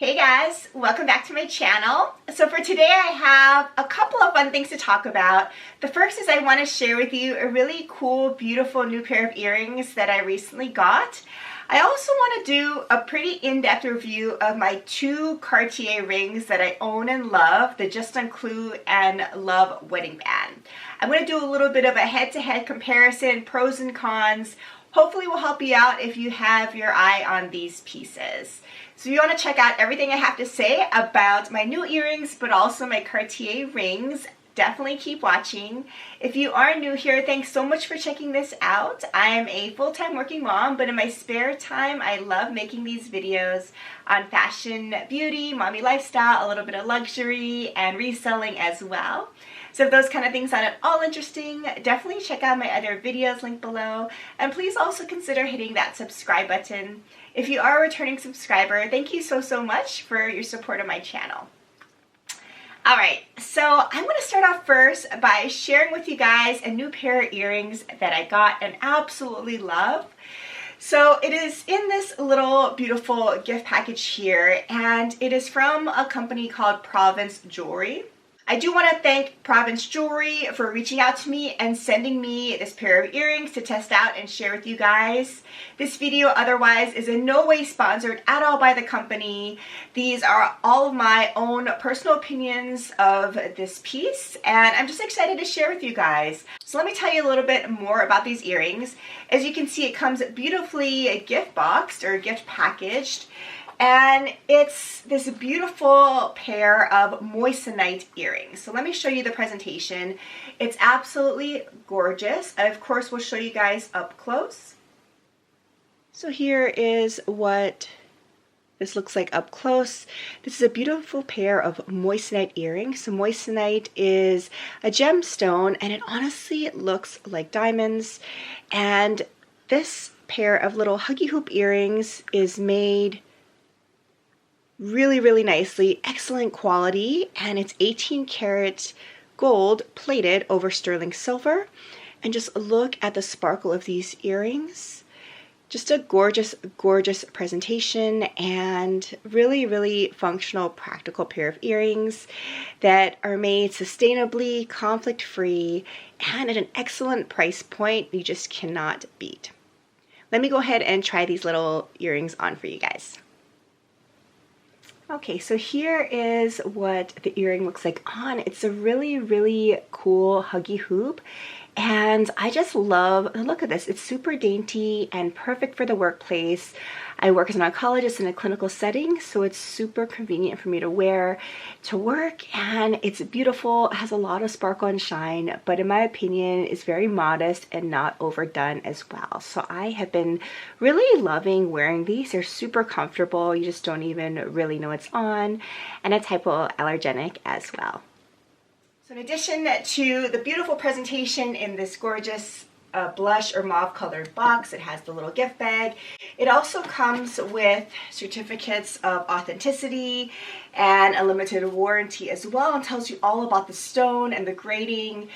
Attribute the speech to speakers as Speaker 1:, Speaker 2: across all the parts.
Speaker 1: Hey guys, welcome back to my channel. So for today I have a couple of fun things to talk about. The first is I want to share with you a really cool, beautiful new pair of earrings that I recently got. I also want to do a pretty in-depth review of my two Cartier rings that I own and love, the Juste Clou and Love wedding band. I'm going to do a little bit of a head-to-head comparison, pros and cons. Hopefully will help you out if you have your eye on these pieces. So if you want to check out everything I have to say about my new earrings, but also my Cartier rings, definitely keep watching. If you are new here, thanks so much for checking this out. I'm a full-time working mom, but in my spare time, I love making these videos on fashion, beauty, mommy lifestyle, a little bit of luxury, and reselling as well. So if those kind of things sound at all interesting, definitely check out my other videos linked below. And please also consider hitting that subscribe button. If you are a returning subscriber, thank you so much for your support of my channel. Alright, so I'm going to start off first by sharing with you guys a new pair of earrings that I got and absolutely love. So it is in this little beautiful gift package here, and it is from a company called Province Jewelry. I do want to thank Province Jewelry for reaching out to me and sending me this pair of earrings to test out and share with you guys. This video otherwise is in no way sponsored at all by the company. These are all of my own personal opinions of this piece, and I'm just excited to share with you guys. So let me tell you a little bit more about these earrings. As you can see, it comes beautifully gift boxed or gift packaged. And it's this beautiful pair of Moissanite earrings. So let me show you the presentation. It's absolutely gorgeous. I, of course, will show you guys up close. So here is what this looks like up close. This is a beautiful pair of Moissanite earrings. So Moissanite is a gemstone, and it honestly looks like diamonds. And this pair of little huggy hoop earrings is made really nicely, excellent quality, and it's 18 karat gold plated over sterling silver. And just look at the sparkle of these earrings. Just a gorgeous presentation, and really functional, practical pair of earrings that are made sustainably, conflict free, and at an excellent price point you just cannot beat. Let me go ahead and try these little earrings on for you guys. Okay, so here is what the earring looks like on. It's a really cool huggy hoop, and I just love the look of this. It's super dainty and perfect for the workplace. I work as an oncologist in a clinical setting, so it's super convenient for me to wear to work, and it's beautiful. It has a lot of sparkle and shine, but in my opinion is very modest and not overdone as well. So I have been really loving wearing these. They're super comfortable. You just don't even really know it's on, and it's hypoallergenic as well. So in addition to the beautiful presentation in this gorgeous blush or mauve colored box, it has the little gift bag. It also comes with certificates of authenticity and a limited warranty as well, and tells you all about the stone and the grading.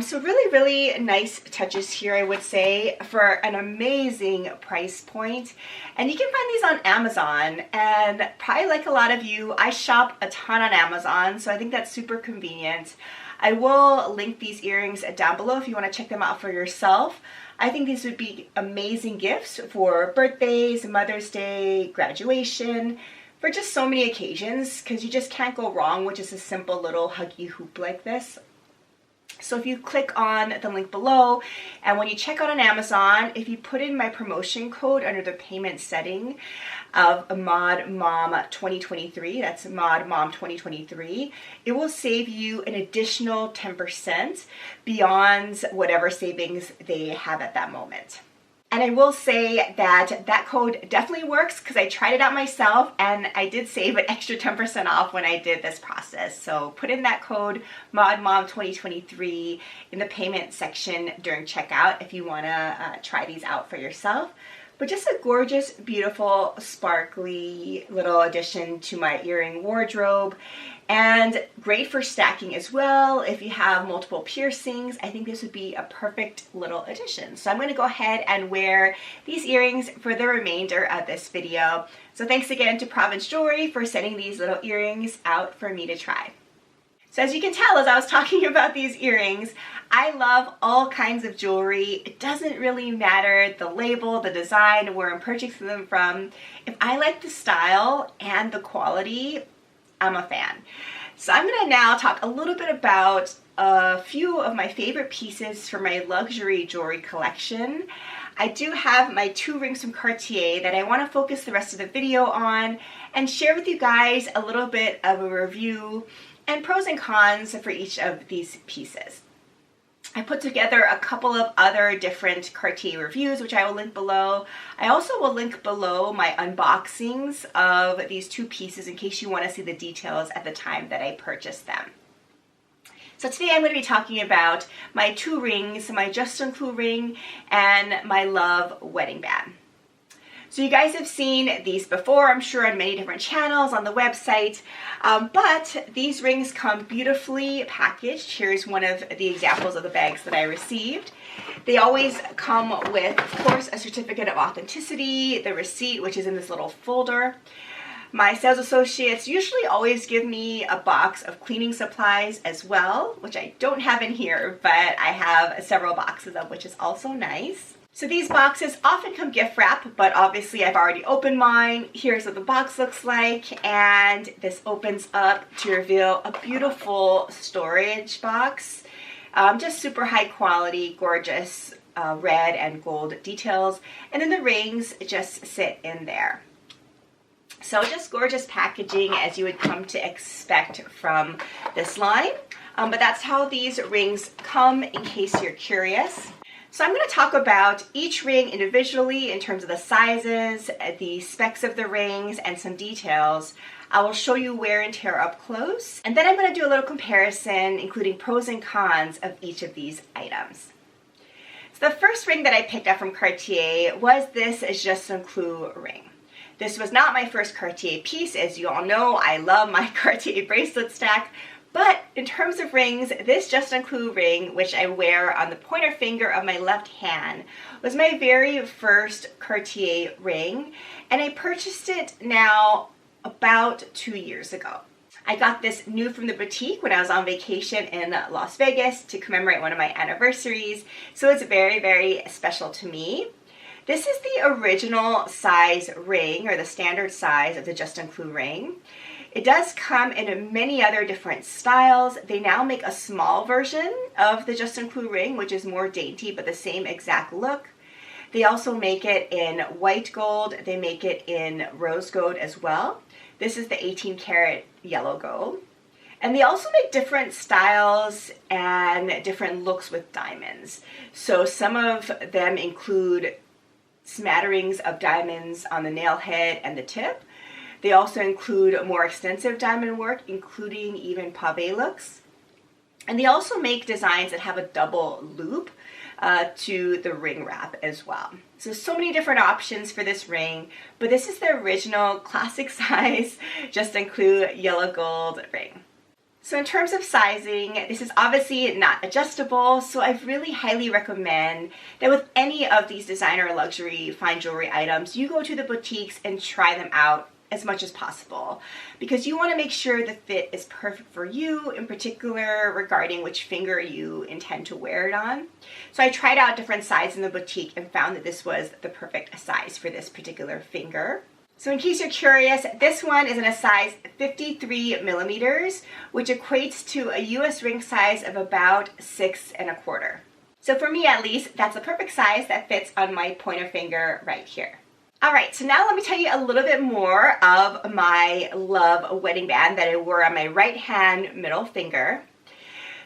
Speaker 1: So really nice touches here, I would say, for an amazing price point. And you can find these on Amazon, and probably like a lot of you, I shop a ton on Amazon, so I think that's super convenient. I will link these earrings down below if you want to check them out for yourself. I think these would be amazing gifts for birthdays, Mother's Day, graduation, for just so many occasions, because you just can't go wrong with just a simple little huggy hoop like this. So if you click on the link below, and when you check out on Amazon, if you put in my promotion code under the payment setting of MODMOM 2023, that's MODMOM 2023, it will save you an additional 10% beyond whatever savings they have at that moment. And I will say that that code definitely works because I tried it out myself, and I did save an extra 10% off when I did this process. So put in that code MODMOM 2023 in the payment section during checkout if you want to try these out for yourself. but just a gorgeous, beautiful, sparkly little addition to my earring wardrobe, and great for stacking as well. If you have multiple piercings, I think this would be a perfect little addition. So I'm going to go ahead and wear these earrings for the remainder of this video. So thanks again to Province Jewelry for sending these little earrings out for me to try. So as you can tell, as I was talking about these earrings, I love all kinds of jewelry. It doesn't really matter the label, the design, where I'm purchasing them from. If I like the style and the quality, I'm a fan. So I'm going to now talk a little bit about a few of my favorite pieces for my luxury jewelry collection. I do have my 2 rings from Cartier that I want to focus the rest of the video on and share with you guys a little bit of a review and pros and cons for each of these pieces. I put together a couple of other different Cartier reviews, which I will link below. I also will link below my unboxings of these 2 pieces in case you want to see the details at the time that I purchased them. So today I'm going to be talking about my 2 rings, my Juste Clou ring and my Love wedding band. So you guys have seen these before, I'm sure, on many different channels on the website, but these rings come beautifully packaged. Here's one of the examples of the bags that I received. They always come with, of course, a certificate of authenticity, the receipt, which is in this little folder. My sales associates usually always give me a box of cleaning supplies as well, which I don't have in here, but I have several boxes of, which is also nice. So these boxes often come gift wrap, but obviously I've already opened mine. Here's what the box looks like, and this opens up to reveal a beautiful storage box. Just super high quality, gorgeous red and gold details, and then the rings just sit in there. So just gorgeous packaging as you would come to expect from this line, but that's how these rings come in case you're curious. So I'm going to talk about each ring individually in terms of the sizes, the specs of the rings, and some details. I will show you wear and tear up close, and then I'm going to do a little comparison, including pros and cons of each of these items. So the first ring that I picked up from Cartier was this Juste Clou ring. This was not my first Cartier piece. As you all know, I love my Cartier bracelet stack. But in terms of rings, this Juste Clou ring, which I wear on the pointer finger of my left hand, was my very first Cartier ring, and I purchased it now about 2 years ago. I got this new from the boutique when I was on vacation in Las Vegas to commemorate one of my anniversaries, so it's very, very special to me. This is the original size ring, or the standard size of the Juste Clou ring. It does come in many other different styles. They now make a small version of the Juste Clou ring, which is more dainty, but the same exact look. They also make it in white gold. They make it in rose gold as well. This is the 18 karat yellow gold. And they also make different styles and different looks with diamonds. So some of them include smatterings of diamonds on the nail head and the tip. They also include more extensive diamond work, including even pavé looks. And they also make designs that have a double loop to the ring wrap as well. So many different options for this ring, but this is the original classic size Juste Clou yellow gold ring. So in terms of sizing, this is obviously not adjustable, so I really highly recommend that with any of these designer luxury fine jewelry items, you go to the boutiques and try them out as much as possible, because you want to make sure the fit is perfect for you, in particular regarding which finger you intend to wear it on. So I tried out different sizes in the boutique and found that this was the perfect size for this particular finger. So in case you're curious, this one is in a size 53 millimeters, which equates to a US ring size of about 6 1/4. So for me at least, that's the perfect size that fits on my pointer finger right here. All right, so now let me tell you a little bit more of my Love wedding band that I wore on my right hand middle finger.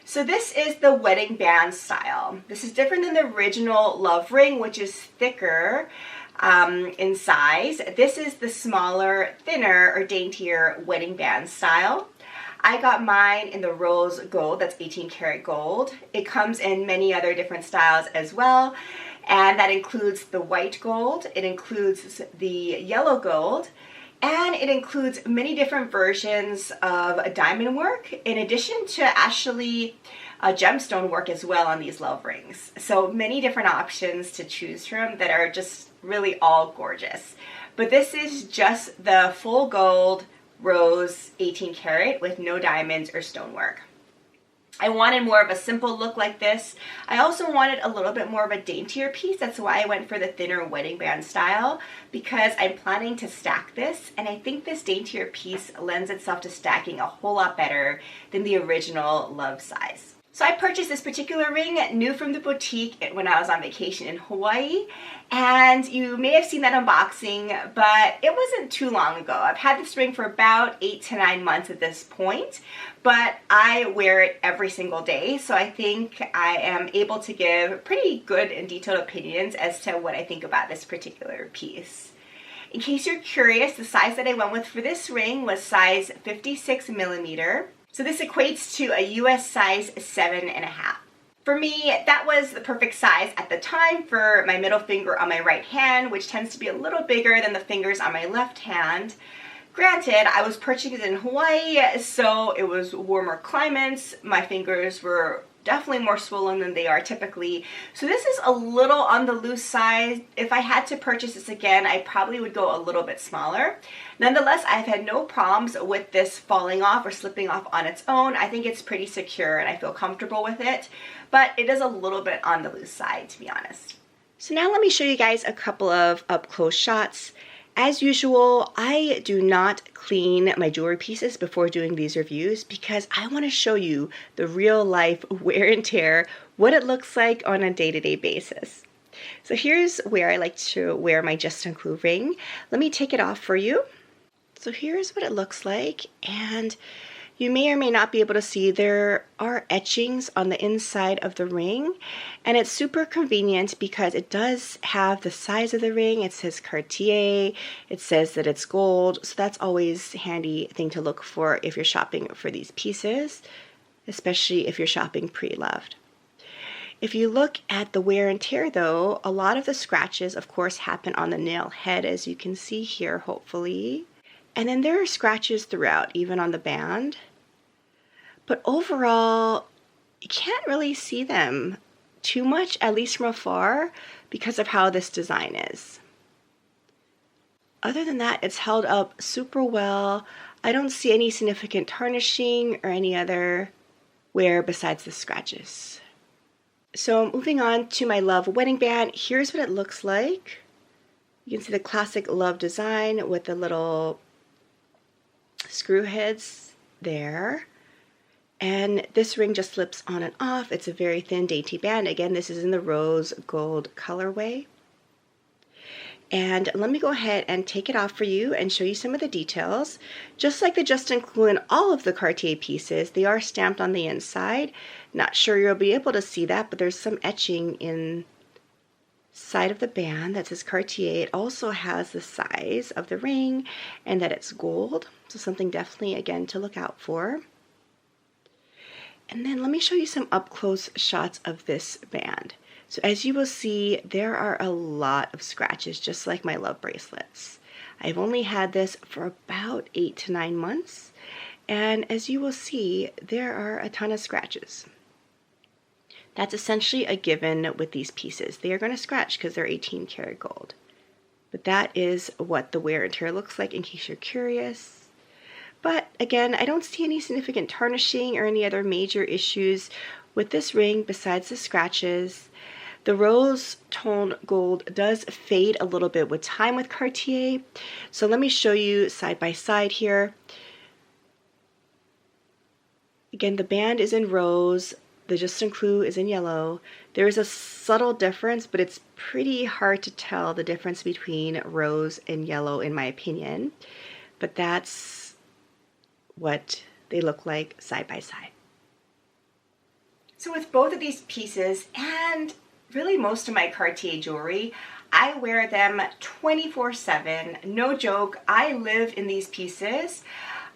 Speaker 1: So this is the wedding band style. This is different than the original Love ring, which is thicker in size. This is the smaller, thinner, or daintier wedding band style. I got mine in the rose gold, that's 18 karat gold. It comes in many other different styles as well. And that includes the white gold, it includes the yellow gold, and it includes many different versions of diamond work, in addition to actually gemstone work as well on these love rings. So many different options to choose from that are just really all gorgeous. But this is just the full gold rose 18 karat with no diamonds or stonework. I wanted more of a simple look like this. I also wanted a little bit more of a daintier piece. That's why I went for the thinner wedding band style, because I'm planning to stack this, and I think this daintier piece lends itself to stacking a whole lot better than the original love size. So I purchased this particular ring new from the boutique when I was on vacation in Hawaii, and you may have seen that unboxing, but it wasn't too long ago. I've had this ring for about 8 to 9 months at this point, but I wear it every single day, so I think I am able to give pretty good and detailed opinions as to what I think about this particular piece. In case you're curious, the size that I went with for this ring was size 56 millimeter. So this equates to a US size 7.5. For me, that was the perfect size at the time for my middle finger on my right hand, which tends to be a little bigger than the fingers on my left hand. Granted, I was purchasing it in Hawaii, so it was warmer climates. My fingers were definitely more swollen than they are typically. So this is a little on the loose side. If I had to purchase this again, I probably would go a little bit smaller. Nonetheless, I've had no problems with this falling off or slipping off on its own. I think it's pretty secure and I feel comfortable with it, but it is a little bit on the loose side, to be honest. So now let me show you guys a couple of up close shots. As usual, I do not clean my jewelry pieces before doing these reviews because I want to show you the real life wear and tear, what it looks like on a day-to-day basis. So here's where I like to wear my Juste Clou ring. Let me take it off for you. So here's what it looks like, and you may or may not be able to see there are etchings on the inside of the ring, and it's super convenient because it does have the size of the ring. It says Cartier, it says that it's gold, so that's always a handy thing to look for if you're shopping for these pieces, especially if you're shopping pre-loved. If you look at the wear and tear though, a lot of the scratches of course happen on the nail head, as you can see here hopefully. And then there are scratches throughout, even on the band. But overall, you can't really see them too much, at least from afar, because of how this design is. Other than that, it's held up super well. I don't see any significant tarnishing or any other wear besides the scratches. So moving on to my Love wedding band, here's what it looks like. You can see the classic Love design with the little screw heads there, and this ring just slips on and off. It's a very thin dainty band. Again, this is in the rose gold colorway, and let me go ahead and take it off for you and show you some of the details. Just like the Juste Clou and all of the Cartier pieces, they are stamped on the inside. Not sure you'll be able to see that, but there's some etching in side of the band that says Cartier. It also has the size of the ring and that it's gold, so something definitely again to look out for. And then let me show you some up close shots of this band. So as you will see, there are a lot of scratches, just like my Love bracelets. I've only had this for about 8 to 9 months, and as you will see, there are a ton of scratches. That's essentially a given with these pieces. They are going to scratch because they're 18 karat gold. But that is what the wear and tear looks like in case you're curious. But again, I don't see any significant tarnishing or any other major issues with this ring besides the scratches. The rose toned gold does fade a little bit with time with Cartier. So let me show you side by side here. Again, the band is in rose. The Juste Clou is in yellow. There is a subtle difference, but it's pretty hard to tell the difference between rose and yellow in my opinion. But that's what they look like side by side. So with both of these pieces and really most of my Cartier jewelry, I wear them 24/7. No joke, I live in these pieces.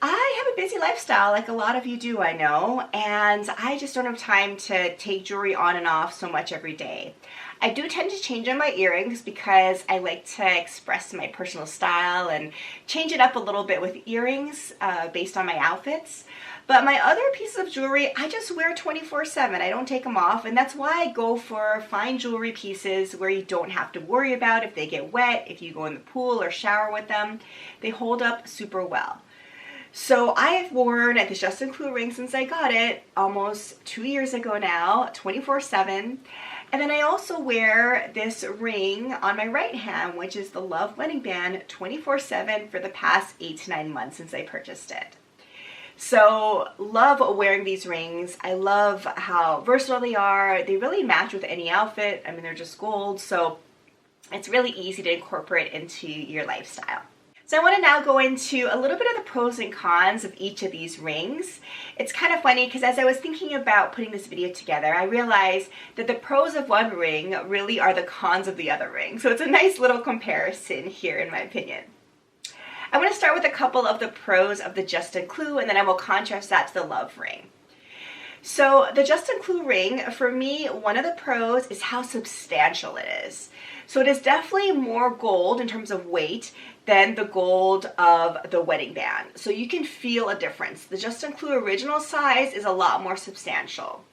Speaker 1: I have a busy lifestyle like a lot of you do, I know, and I just don't have time to take jewelry on and off so much every day. I do tend to change on my earrings because I like to express my personal style and change it up a little bit with earrings based on my outfits. But my other pieces of jewelry, I just wear 24/7. I don't take them off, and that's why I go for fine jewelry pieces where you don't have to worry about if they get wet, if you go in the pool or shower with them. They hold up super well. So I've worn the Juste Clou ring since I got it almost 2 years ago now, 24/7. And then I also wear this ring on my right hand, which is the Love Wedding Band, 24/7 for the past 8 to 9 months since I purchased it. So love wearing these rings. I love how versatile they are. They really match with any outfit. I mean, they're just gold, so it's really easy to incorporate into your lifestyle. So I want to now go into a little bit of the pros and cons of each of these rings. It's kind of funny because as I was thinking about putting this video together, I realized that the pros of one ring really are the cons of the other ring. So it's a nice little comparison here in my opinion. I want to start with a couple of the pros of the Juste Clou, and then I will contrast that to the Love ring. So the Juste Clou ring, for me, one of the pros is how substantial it is. So it is definitely more gold in terms of weight than the gold of the wedding band. So you can feel a difference. The Juste Clou original size is a lot more substantial.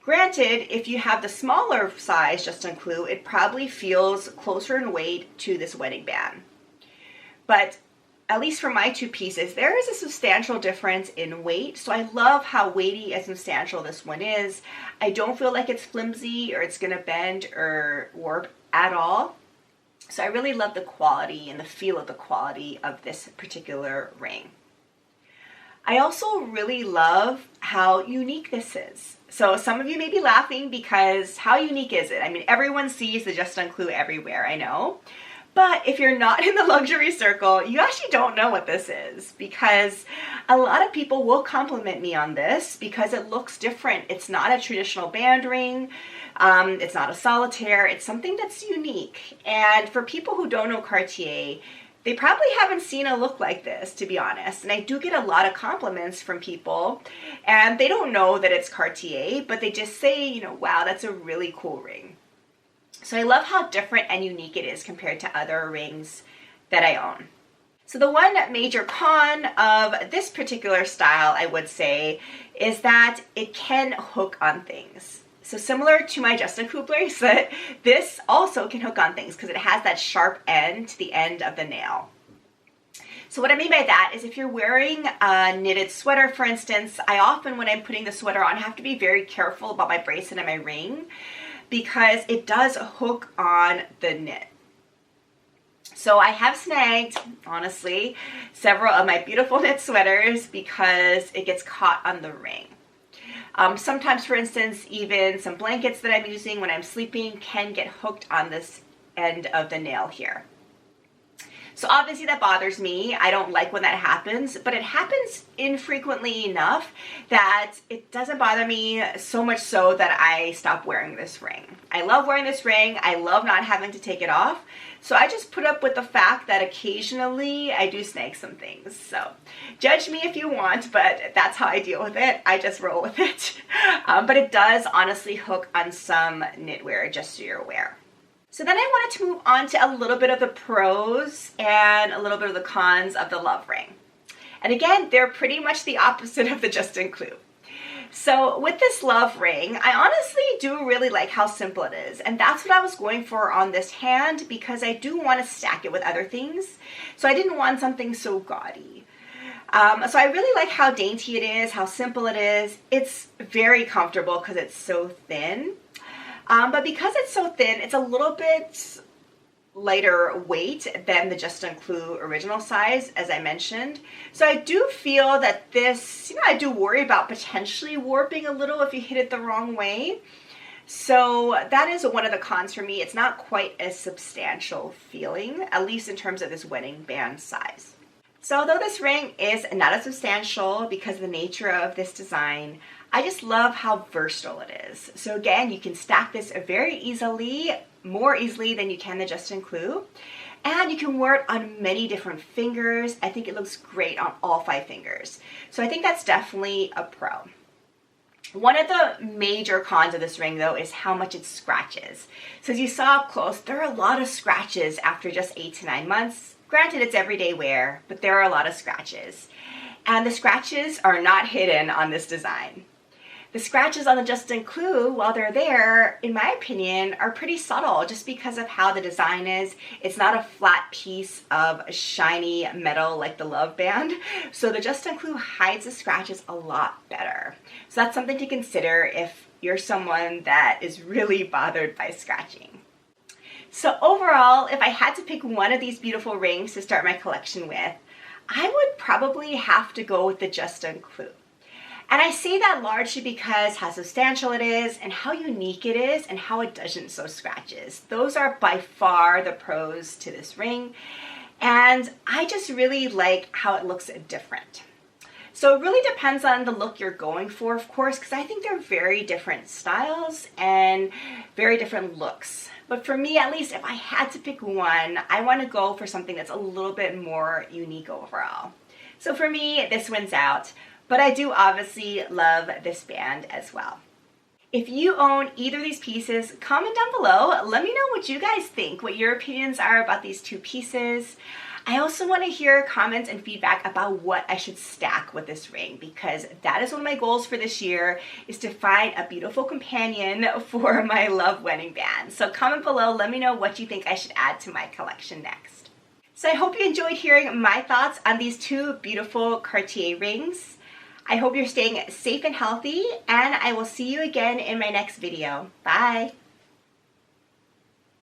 Speaker 1: Granted, if you have the smaller size Juste Clou, it probably feels closer in weight to this wedding band. But at least for my two pieces, there is a substantial difference in weight. So I love how weighty and substantial this one is. I don't feel like it's flimsy or it's gonna bend or warp at all. So I really love the quality and the feel of the quality of this particular ring. I also really love how unique this is. So some of you may be laughing because how unique is it? I mean, everyone sees the Juste Clou everywhere, I know. But if you're not in the luxury circle, you actually don't know what this is, because a lot of people will compliment me on this because it looks different. It's not a traditional band ring. It's not a solitaire. It's something that's unique. And for people who don't know Cartier, they probably haven't seen a look like this, to be honest. And I do get a lot of compliments from people, and they don't know that it's Cartier, but they just say, you know, wow, that's a really cool ring. So I love how different and unique it is compared to other rings that I own. So the one major con of this particular style, I would say, is that it can hook on things. So similar to my Juste Clou bracelet, this also can hook on things because it has that sharp end to the end of the nail. So what I mean by that is if you're wearing a knitted sweater, for instance, I often, when I'm putting the sweater on, have to be very careful about my bracelet and my ring because it does hook on the knit. So I have snagged, honestly, several of my beautiful knit sweaters because it gets caught on the ring. Sometimes, for instance, even some blankets that I'm using when I'm sleeping can get hooked on this end of the nail here. So obviously that bothers me. I don't like when that happens, but it happens infrequently enough that it doesn't bother me so much so that I stop wearing this ring. I love wearing this ring. I love not having to take it off. So I just put up with the fact that occasionally I do snag some things. So judge me if you want, but that's how I deal with it. I just roll with it. But it does honestly hook on some knitwear, just so you're aware. So then I wanted to move on to a little bit of the pros and a little bit of the cons of the Love ring. And again, they're pretty much the opposite of the Juste Clou. So with this Love ring, I honestly do really like how simple it is. And that's what I was going for on this hand because I do want to stack it with other things. So I didn't want something so gaudy. So I really like how dainty it is, how simple it is. It's very comfortable because it's so thin. But because it's so thin, it's a little bit lighter weight than the Juste Clou original size, as I mentioned. So I do feel that this, I do worry about potentially warping a little if you hit it the wrong way. So that is one of the cons for me. It's not quite as substantial feeling, at least in terms of this wedding band size. So although this ring is not as substantial because of the nature of this design, I just love how versatile it is. So again, you can stack this very easily, more easily than you can the Juste Clou. And you can wear it on many different fingers. I think it looks great on all 5 fingers. So I think that's definitely a pro. One of the major cons of this ring though is how much it scratches. So as you saw up close, there are a lot of scratches after just 8 to 9 months. Granted, it's everyday wear, but there are a lot of scratches. And the scratches are not hidden on this design. The scratches on the Juste Clou, while they're there, in my opinion, are pretty subtle just because of how the design is. It's not a flat piece of shiny metal like the Love Band. So the Juste Clou hides the scratches a lot better. So that's something to consider if you're someone that is really bothered by scratching. So overall, if I had to pick one of these beautiful rings to start my collection with, I would probably have to go with the Juste Clou. And I say that largely because how substantial it is and how unique it is and how it doesn't show scratches. Those are by far the pros to this ring. And I just really like how it looks different. So it really depends on the look you're going for, of course, because I think they're very different styles and very different looks. But for me, at least, if I had to pick one, I want to go for something that's a little bit more unique overall. So for me, this wins out. But I do obviously love this band as well. If you own either of these pieces, comment down below. Let me know what you guys think, what your opinions are about these 2 pieces. I also want to hear comments and feedback about what I should stack with this ring, because that is one of my goals for this year, is to find a beautiful companion for my Love wedding band. So comment below, let me know what you think I should add to my collection next. So I hope you enjoyed hearing my thoughts on these 2 beautiful Cartier rings. I hope you're staying safe and healthy, and I will see you again in my next video. Bye!